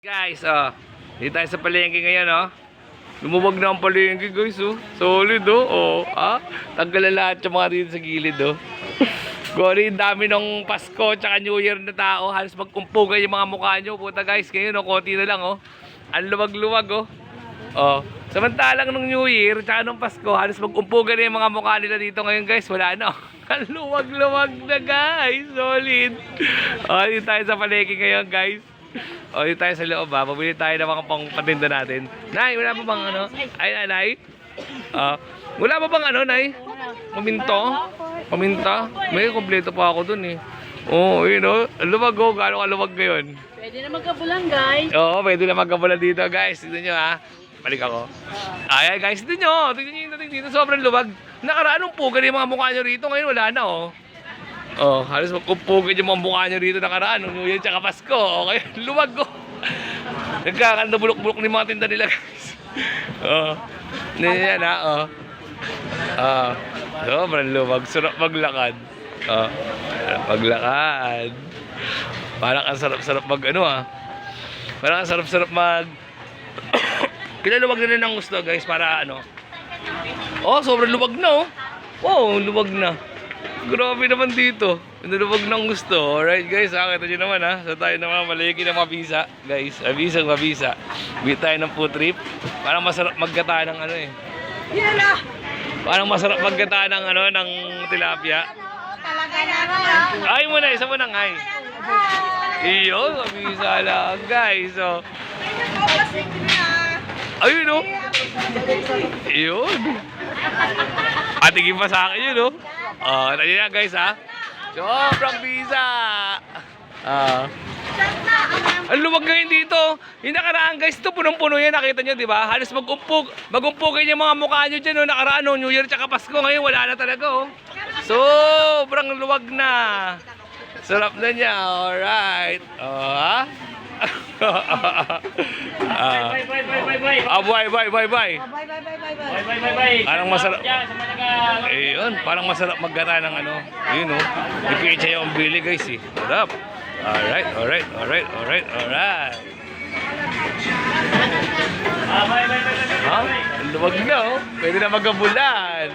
Guys, dito tayo sa palengke ngayon, Lumuwag na ang palengke, guys, Solid, Tanggal na lahat yung mga dito sa gilid, Gori, dami ng Pasko tsaka New Year na tao. Halos magkumpugan yung mga mukha nyo. Puta, guys, ngayon, konti na lang, Ang luwag-luwag, Samantalang nung New Year tsaka nung Pasko, halos magkumpugan na yung mga mukha nila dito ngayon, guys. Wala na, Ang luwag-luwag na, guys. Solid. Dito tayo sa palengke ngayon, guys. Dito tayo sa loob, Pabili tayo ng mga pang-patinda natin. Nay, wala pa bang Ay, Nay? Wala pa bang Nay? Paminta? May kompleto pa ako dun, Luwag, Gano'ng kaluwag ngayon? Pwede na magkabulan, guys. Oo, pwede na magkabulan dito, guys. Tignan nyo, Balik ako. Ayan, guys. Tignan nyo yung dating dito. Sobrang luwag. Nakaraan ng pugan yung mga mukha nyo rito. Ngayon, wala na, halos magkumpugan yung mga mukha nyo rito nakaraan. Nung New Year tsaka Pasko. Okay, luwag, Nagkakanda bulok-bulok ni mga tinda nila, guys. Yan, sobrang luwag. Sarap maglakad. Maglakad. Parang ang sarap-sarap Parang ang sarap-sarap Kinaluwag na rin ang gusto, guys, para sobrang luwag na, luwag na. Grabe naman dito. Pinaluwag ng gusto. Alright, guys, kita nyo naman, So tayo naman maliki ng mabisa, guys. Mabisa. Bili tayo ng food trip. Parang masarap maggata ng Parang masarap maggata ng ng tilapia. Ay mo na, isa mo nang ay. Iyo, mabisa lang, guys. Ayun, Ayun. Tingin pa sa akin yun, Nandiyan na, guys, Sobrang bisa. Ang luwag ngayon dito. Yung nakaraan, guys, ito punong-puno yan. Nakita nyo, di ba? Halos magumpugan yung mga mukha nyo dyan, Nakaraan, New Year tsaka Pasko. Ngayon, wala na talaga, Sobrang luwag na. Sarap na niya. Alright. Bye. Parang masarap. Parang masarap maggata ng May pizza yung bili, guys, Sarap. Alright. Luwag na, Pwede na magkabulan.